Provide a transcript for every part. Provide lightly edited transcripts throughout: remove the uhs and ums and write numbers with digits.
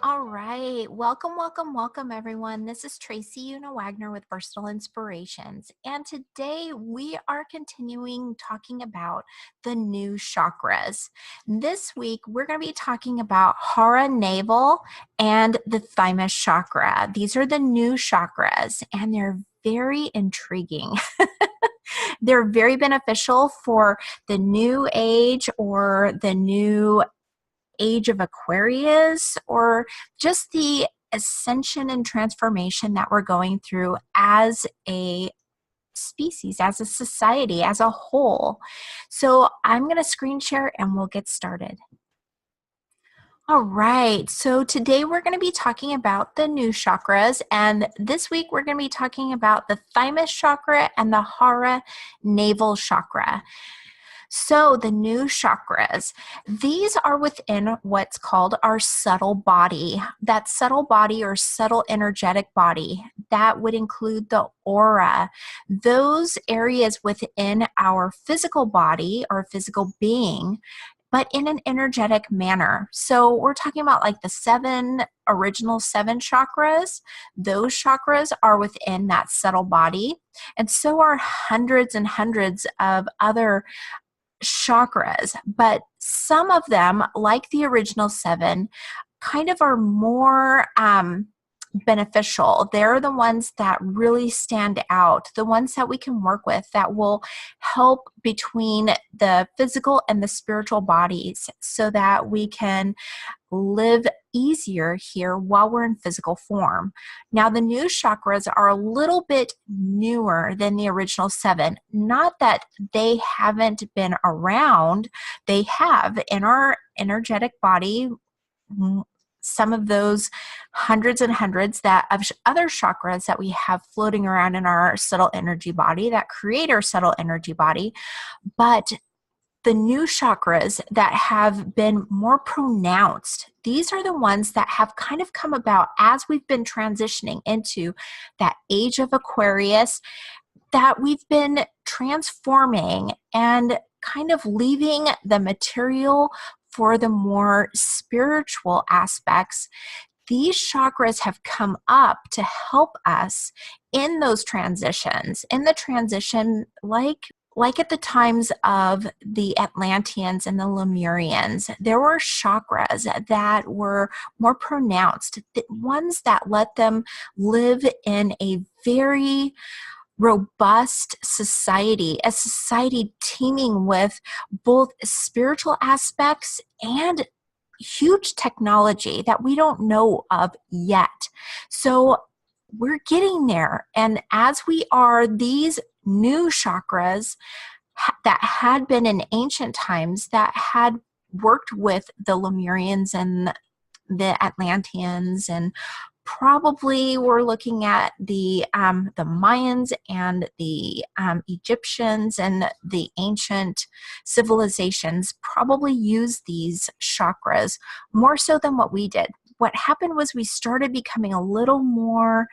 All right. Welcome, welcome, welcome, everyone. This is Tracy Una Wagner with Versatile Inspirations. And today we are continuing talking about the new chakras. This week, we're going to be talking about Hara, Navel, and the Thymus chakra. These are the new chakras, and they're very intriguing. They're very beneficial for the new age or the new age of Aquarius, or just the ascension and transformation that we're going through as a species, as a society, as a whole. So I'm going to screen share and we'll get started. All right, so today we're going to be talking about the new chakras, and this week we're going to be talking about the Thymus chakra and the Hara navel chakra. So the new chakras, these are within what's called our subtle body. That subtle body or subtle energetic body, that would include the aura, those areas within our physical body or physical being, but in an energetic manner. So we're talking about like the original seven chakras. Those chakras are within that subtle body. And so are hundreds and hundreds of other chakras, but some of them, like the original seven, kind of are more beneficial. They're the ones that really stand out, the ones that we can work with that will help between the physical and the spiritual bodies so that we can live easier here while we're in physical form. Now, the new chakras are a little bit newer than the original seven. Not that they haven't been around, they have in our energetic body. Some of those hundreds and hundreds of other chakras that we have floating around in our subtle energy body that create our subtle energy body, but the new chakras that have been more pronounced, these are the ones that have kind of come about as we've been transitioning into that age of Aquarius, that we've been transforming and kind of leaving the material for the more spiritual aspects. These chakras have come up to help us in those transitions, in the transition like at the times of the Atlanteans and the Lemurians. There were chakras that were more pronounced, the ones that let them live in a very robust society, a society teeming with both spiritual aspects and huge technology that we don't know of yet. So we're getting there. And as we are, these new chakras that had been in ancient times, that had worked with the Lemurians and the Atlanteans, and probably we're looking at the Mayans and the Egyptians and the ancient civilizations probably used these chakras more so than what we did. What happened was we started becoming a little more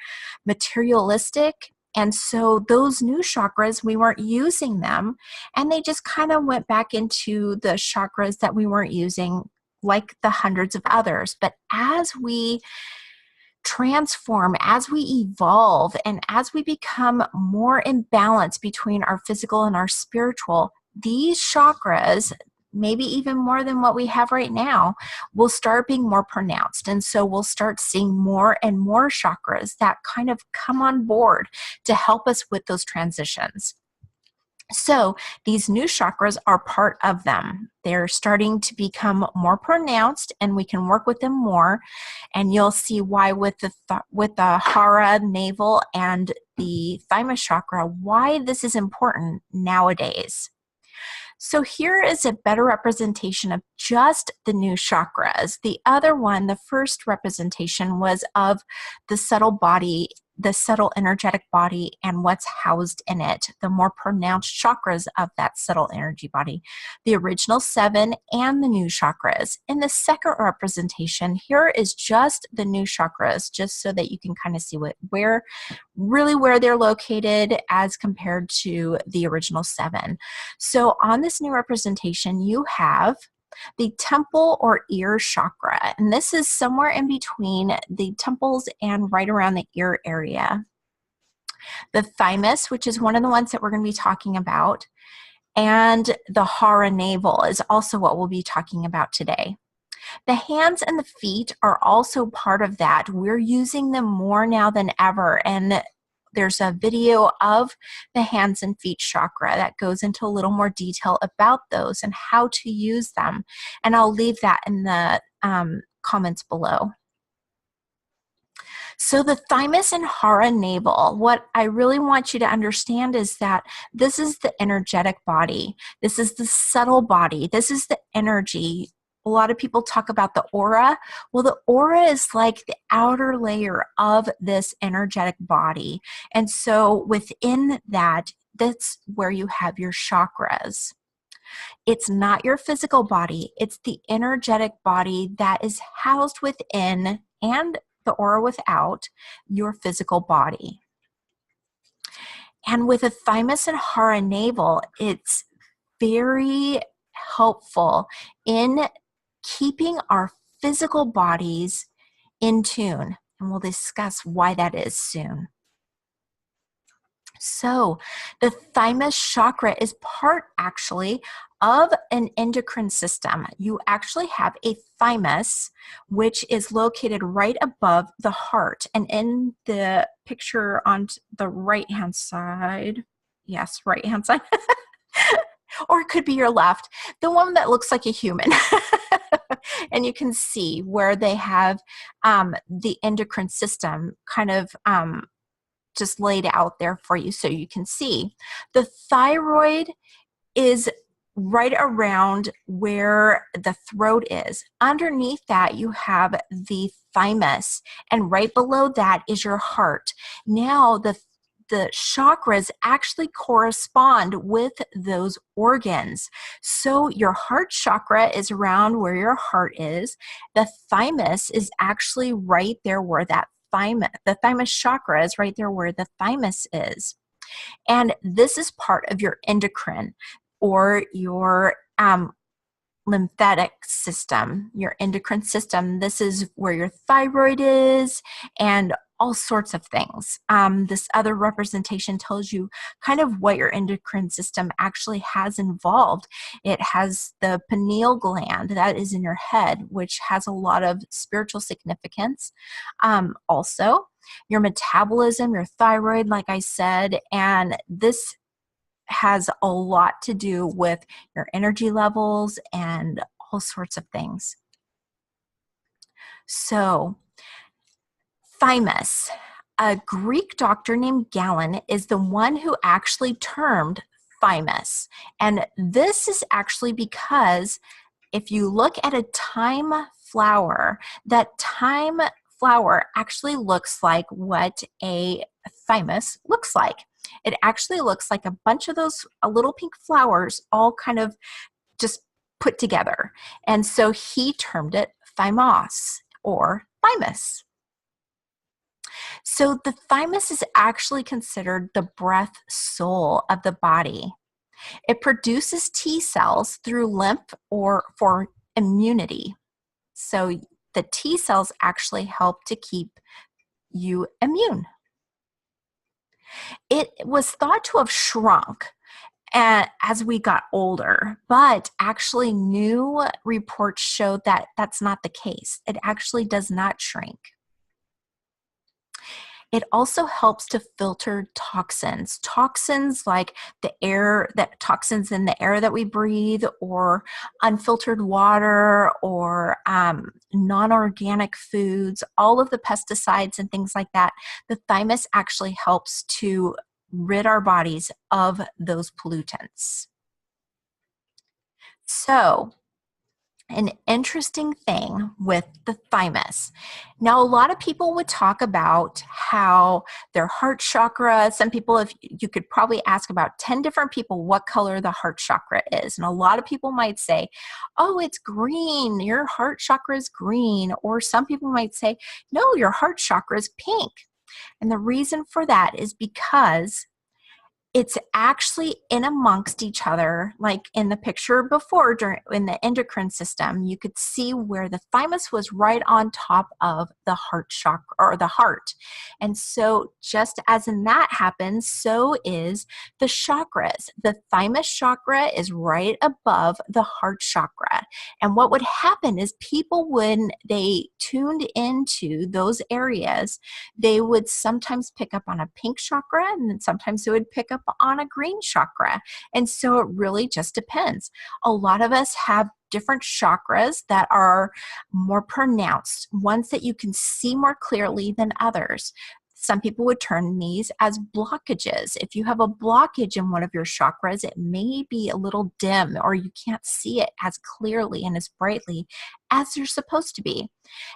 materialistic, and so those new chakras, we weren't using them, and they just kind of went back into the chakras that we weren't using, like the hundreds of others. But as we transform, as we evolve, and as we become more in balance between our physical and our spiritual, these chakras, maybe even more than what we have right now, will start being more pronounced. And so we'll start seeing more and more chakras that kind of come on board to help us with those transitions. So these new chakras are part of them. They're starting to become more pronounced, and we can work with them more. And you'll see why with the Hara, navel, and the Thymus chakra, why this is important nowadays. So here is a better representation of just the new chakras. The other one, the first representation, was of the subtle body, the subtle energetic body, and what's housed in it, the more pronounced chakras of that subtle energy body, the original seven and the new chakras. In the second representation, here is just the new chakras, just so that you can kind of see where they're located as compared to the original seven. So on this new representation, you have the temple or ear chakra, and this is somewhere in between the temples and right around the ear area. The thymus, which is one of the ones that we're going to be talking about, and the Hara navel is also what we'll be talking about today. The hands and the feet are also part of that. We're using them more now than ever, and there's a video of the hands and feet chakra that goes into a little more detail about those and how to use them, and I'll leave that in the comments below. So the thymus and Hara navel, what I really want you to understand is that this is the energetic body. This is the subtle body. This is the energy. A lot of people talk about the aura. Well, the aura is like the outer layer of this energetic body. And so within that, that's where you have your chakras. It's not your physical body. It's the energetic body that is housed within and the aura without your physical body. And with a thymus and Hara navel, it's very helpful in keeping our physical bodies in tune. And we'll discuss why that is soon. So the thymus chakra is part actually of an endocrine system. You actually have a thymus, which is located right above the heart. And in the picture on the right-hand side, yes, right-hand side, or it could be your left, the one that looks like a human. And you can see where they have the endocrine system kind of just laid out there for you so you can see. The thyroid is right around where the throat is. Underneath that, you have the thymus, and right below that is your heart. Now, the chakras actually correspond with those organs. So your heart chakra is around where your heart is. The thymus is actually right there where that the thymus chakra is right there where the thymus is. And this is part of your endocrine or your lymphatic system, your endocrine system. This is where your thyroid is and all sorts of things. This other representation tells you kind of what your endocrine system actually has involved. It has the pineal gland that is in your head, which has a lot of spiritual significance. Also, your metabolism, your thyroid, like I said, and this has a lot to do with your energy levels and all sorts of things. So, thymus. A Greek doctor named Galen is the one who actually termed thymus. And this is actually because if you look at a thyme flower, that thyme flower actually looks like what a thymus looks like. It actually looks like a bunch of those little pink flowers all kind of just put together. And so he termed it thymos or thymus. So the thymus is actually considered the breath soul of the body. It produces T cells through lymph or for immunity. So the T cells actually help to keep you immune. It was thought to have shrunk as we got older, but actually new reports show that that's not the case. It actually does not shrink. It also helps to filter toxins. Toxins like toxins in the air that we breathe, or unfiltered water, or non-organic foods, all of the pesticides and things like that. The thymus actually helps to rid our bodies of those pollutants. So, an interesting thing with the thymus. Now, a lot of people would talk about how their heart chakra, some people, if you could probably ask about 10 different people what color the heart chakra is. And a lot of people might say, oh, it's green, your heart chakra is green. Or some people might say, no, your heart chakra is pink. And the reason for that is because It's actually in amongst each other, like in the picture before, in the endocrine system, you could see where the thymus was right on top of the heart chakra, or the heart. And so just as in that happens, so is the chakras. The thymus chakra is right above the heart chakra. And what would happen is people, when they tuned into those areas, they would sometimes pick up on a pink chakra, and then sometimes they would pick up on a green chakra. And so it really just depends. A lot of us have different chakras that are more pronounced, ones that you can see more clearly than others. Some people would term these as blockages. If you have a blockage in one of your chakras, it may be a little dim, or you can't see it as clearly and as brightly as you're supposed to be.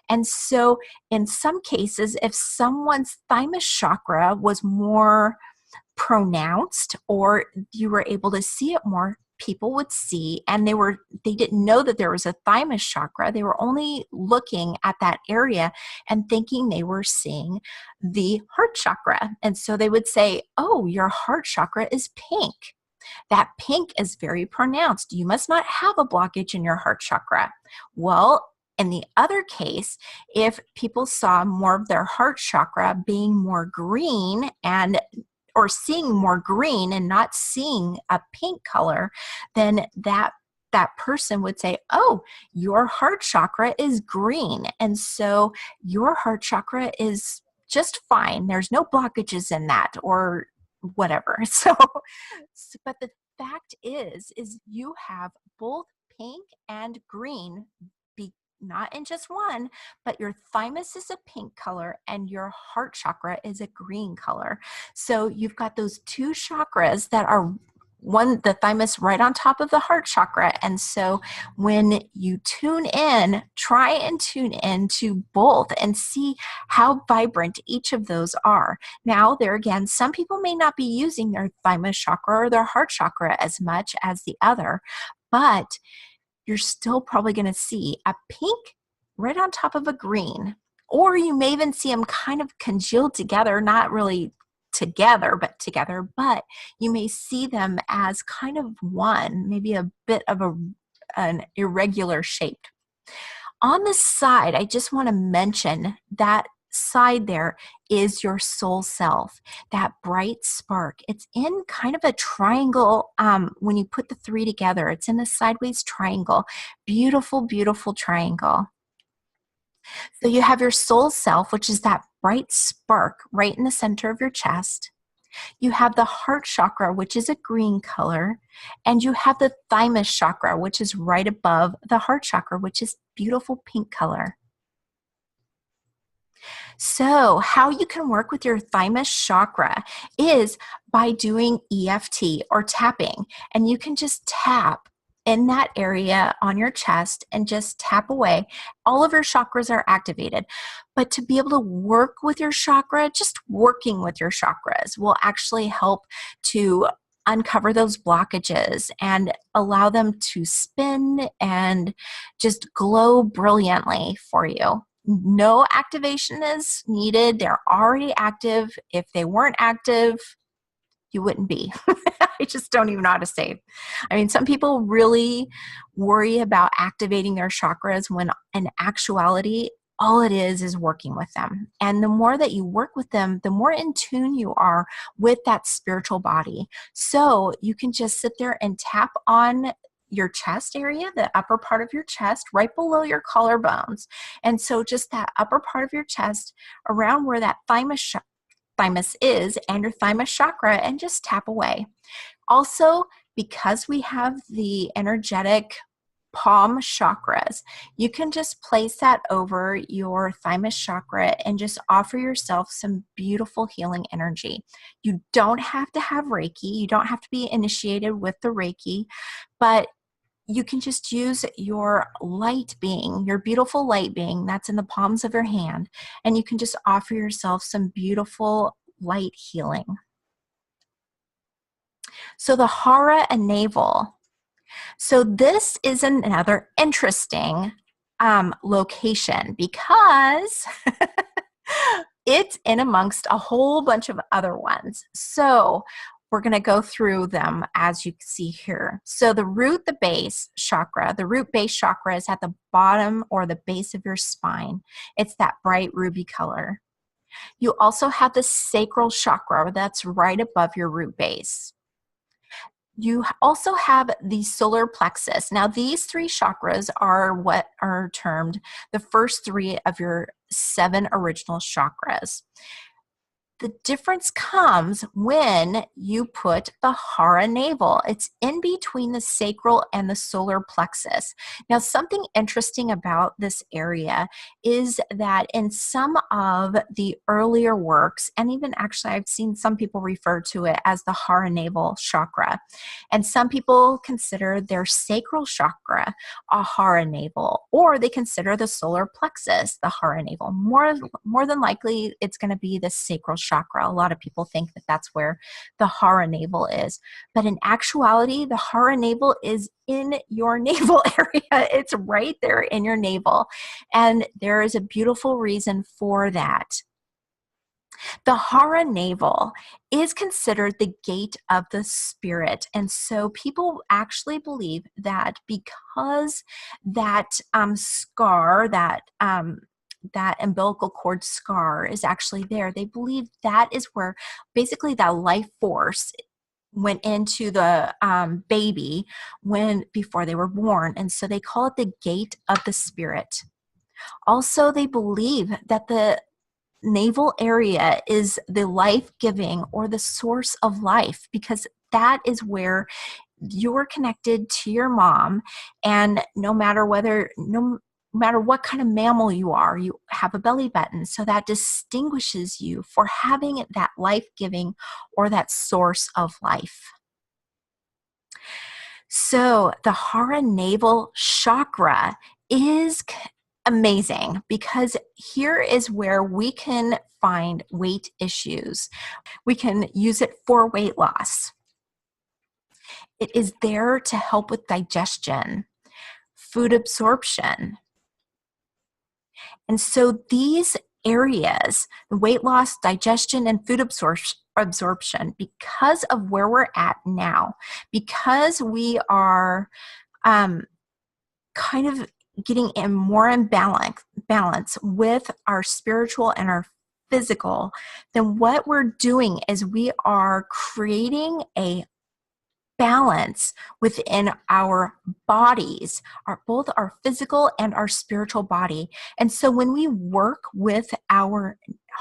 And so in some cases, if someone's thymus chakra was more pronounced, or you were able to see it more, people would see, and they didn't know that there was a thymus chakra. They were only looking at that area and thinking they were seeing the heart chakra. And so they would say, oh, your heart chakra is pink. That pink is very pronounced. You must not have a blockage in your heart chakra. Well, in the other case, if people saw more of their heart chakra being more green, or seeing more green and not seeing a pink color, then that person would say, oh, your heart chakra is green. And so your heart chakra is just fine. There's no blockages in that, or whatever. But the fact is you have both pink and green, not in just one, but your thymus is a pink color and your heart chakra is a green color. So you've got those two chakras that are the thymus right on top of the heart chakra. And so when you tune in, try and tune in to both and see how vibrant each of those are. Now, there again, some people may not be using their thymus chakra or their heart chakra as much as the other, but you're still probably going to see a pink right on top of a green. Or you may even see them kind of congealed together, not really together, but you may see them as kind of one, maybe a bit of an irregular shape. On the side, I just want to mention that side there is your soul self, that bright spark. It's in kind of a triangle. When you put the three together, it's in a sideways triangle. Beautiful, beautiful triangle. So you have your soul self, which is that bright spark right in the center of your chest. You have the heart chakra, which is a green color, and you have the thymus chakra, which is right above the heart chakra, which is beautiful pink color. So how you can work with your thymus chakra is by doing EFT or tapping, and you can just tap in that area on your chest and just tap away. All of your chakras are activated, but to be able to work with your chakra, just working with your chakras will actually help to uncover those blockages and allow them to spin and just glow brilliantly for you. No activation is needed. They're already active. If they weren't active, you wouldn't be. I just don't even know how to say. I mean, some people really worry about activating their chakras when in actuality, all it is working with them. And the more that you work with them, the more in tune you are with that spiritual body. So you can just sit there and tap on your chest area, the upper part of your chest, right below your collarbones. And so just that upper part of your chest, around where that thymus is and your thymus chakra, and just tap away. Also, because we have the energetic palm chakras, you can just place that over your thymus chakra and just offer yourself some beautiful healing energy. You don't have to have Reiki. You don't have to be initiated with the Reiki, but you can just use your light being, your beautiful light being that's in the palms of your hand, and you can just offer yourself some beautiful light healing. So the Hara and Navel. So this is another interesting location because it's in amongst a whole bunch of other ones. So we're going to go through them as you see here. So the root, the base chakra, the root base chakra is at the bottom or the base of your spine. It's that bright ruby color. You also have the sacral chakra that's right above your root base. You also have the solar plexus. Now, these three chakras are what are termed the first three of your 7 original chakras. The difference comes when you put the Hara navel. It's in between the sacral and the solar plexus. Now, something interesting about this area is that in some of the earlier works, and even actually I've seen some people refer to it as the Hara navel chakra, and some people consider their sacral chakra a Hara navel, or they consider the solar plexus the Hara navel. More than likely, it's going to be the sacral chakra. A lot of people think that that's where the Hara navel is. But in actuality, the Hara navel is in your navel area. It's right there in your navel. And there is a beautiful reason for that. The Hara navel is considered the gate of the spirit. And so people actually believe that because that scar, that umbilical cord scar is actually there, they believe that is where basically that life force went into the baby before they were born. And so they call it the gate of the spirit. Also, they believe that the navel area is the life-giving or the source of life, because that is where you're connected to your mom, and no matter what kind of mammal you are, you have a belly button, so that distinguishes you for having that life-giving or that source of life. So the Hara navel chakra is amazing, because here is where we can find weight issues. We can use it for weight loss. It is there to help with digestion, food absorption. And so these areas, the weight loss, digestion, and food absorption, because of where we're at now, because we are kind of getting more in balance with our spiritual and our physical, then what we're doing is we are creating a balance within our bodies, both our physical and our spiritual body. And so when we work with our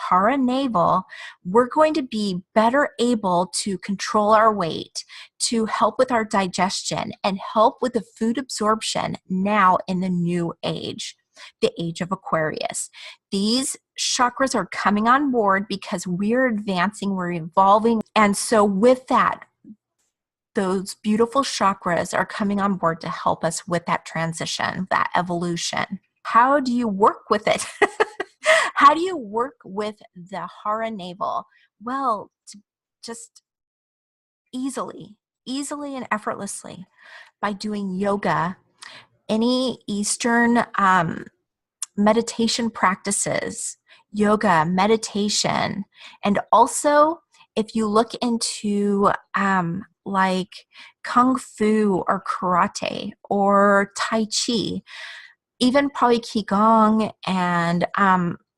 Hara navel, we're going to be better able to control our weight, to help with our digestion, and help with the food absorption now in the new age, the age of Aquarius. These chakras are coming on board because we're advancing, we're evolving. And so with that, those beautiful chakras are coming on board to help us with that transition, that evolution. How do you work with it? How do you work with the Hara navel? Well, just easily and effortlessly by doing yoga, any Eastern meditation practices, yoga, meditation, and also if you look into like Kung Fu or Karate or Tai Chi, even probably Qigong and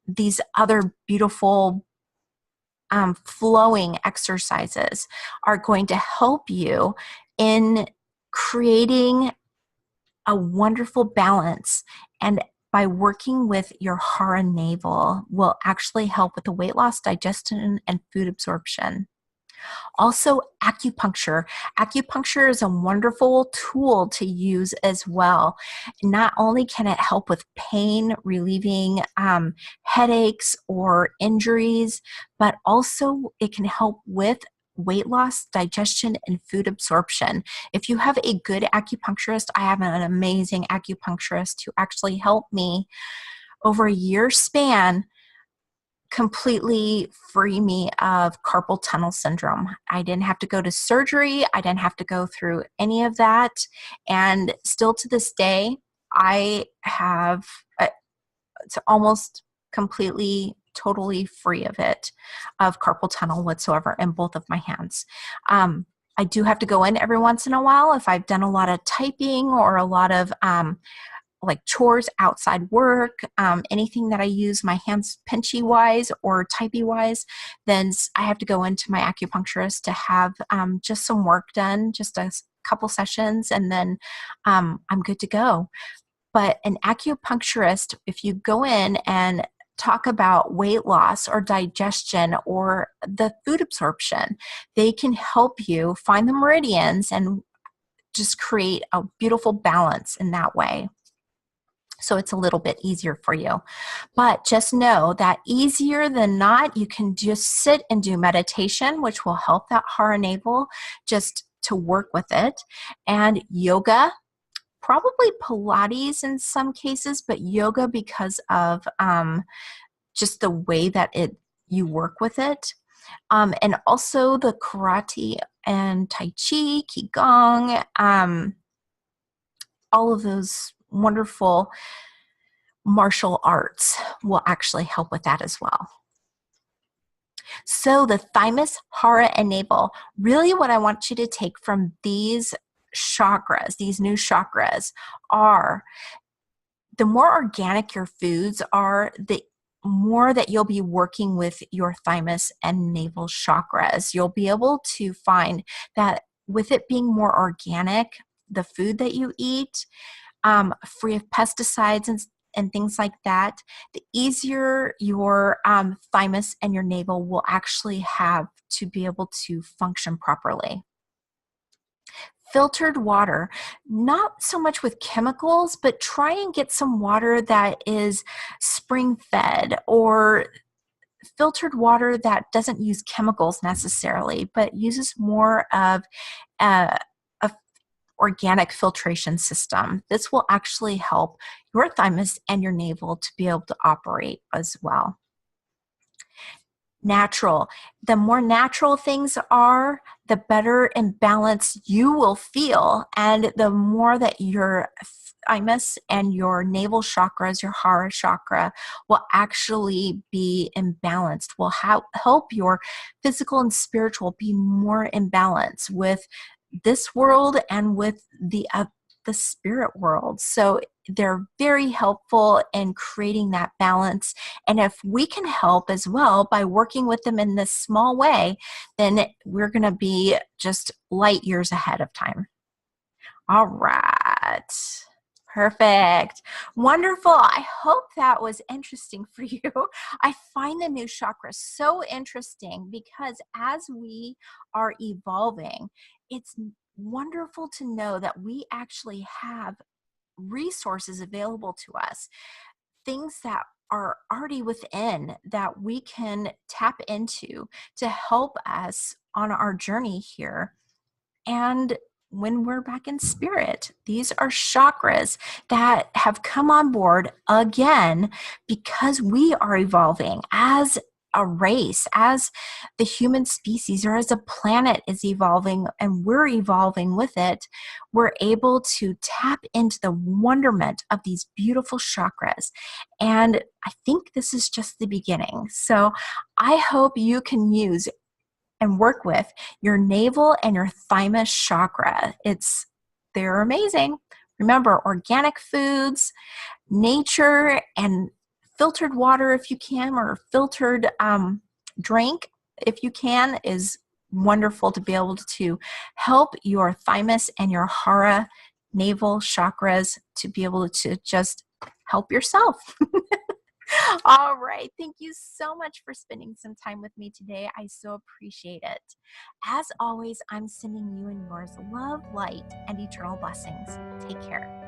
these other beautiful flowing exercises are going to help you in creating a wonderful balance. And by working with your Hara navel will actually help with the weight loss, digestion, and food absorption. Also, acupuncture. Acupuncture is a wonderful tool to use as well. Not only can it help with pain, relieving headaches or injuries, but also it can help with weight loss, digestion, and food absorption. If you have a good acupuncturist, I have an amazing acupuncturist who actually helped me over a year span completely free me of carpal tunnel syndrome. I didn't have to go to surgery. I didn't have to go through any of that. And still to this day, I have it's almost completely totally free of it, of carpal tunnel whatsoever in both of my hands. I do have to go in every once in a while if I've done a lot of typing or a lot of like chores, outside work, anything that I use my hands pinchy wise or typey wise, then I have to go into my acupuncturist to have just some work done, just a couple sessions, and then I'm good to go. But an acupuncturist, if you go in and talk about weight loss or digestion or the food absorption, they can help you find the meridians and just create a beautiful balance in that way. So it's a little bit easier for you. But just know that easier than not, you can just sit and do meditation, which will help that Hara navel just to work with it. And yoga, probably Pilates in some cases, but yoga because of just the way that you work with it. And also the karate and tai chi, qigong, all of those wonderful martial arts will actually help with that as well. So the thymus, hara, and navel, really what I want you to take from these chakras, these new chakras, are the more organic your foods are, the more that you'll be working with your thymus and navel chakras. You'll be able to find that with it being more organic, the food that you eat, free of pesticides and things like that, the easier your thymus and your navel will actually have to be able to function properly. Filtered water, not so much with chemicals, but try and get some water that is spring fed or filtered water that doesn't use chemicals necessarily, but uses more of a organic filtration system. This will actually help your thymus and your navel to be able to operate as well. Natural. The more natural things are, the better in balance you will feel, and the more that your thymus and your navel chakras, your Hara chakra, will actually be imbalanced, will help your physical and spiritual be more in balance with this world and with the spirit world. So they're very helpful in creating that balance. And if we can help as well by working with them in this small way, then we're going to be just light years ahead of time. All right. Perfect. Wonderful. I hope that was interesting for you. I find the new chakras so interesting because as we are evolving, it's wonderful to know that we actually have resources available to us, things that are already within that we can tap into to help us on our journey here. And when we're back in spirit, these are chakras that have come on board again because we are evolving as a race, as the human species, or as a planet is evolving and we're evolving with it. We're able to tap into the wonderment of these beautiful chakras. And I think this is just the beginning. So I hope you can use and work with your navel and your thymus chakra. They're amazing. Remember, organic foods, nature, and filtered water if you can, or filtered drink if you can, is wonderful to be able to help your thymus and your Hara navel chakras to be able to just help yourself. All right. Thank you so much for spending some time with me today. I so appreciate it. As always, I'm sending you and yours love, light, and eternal blessings. Take care.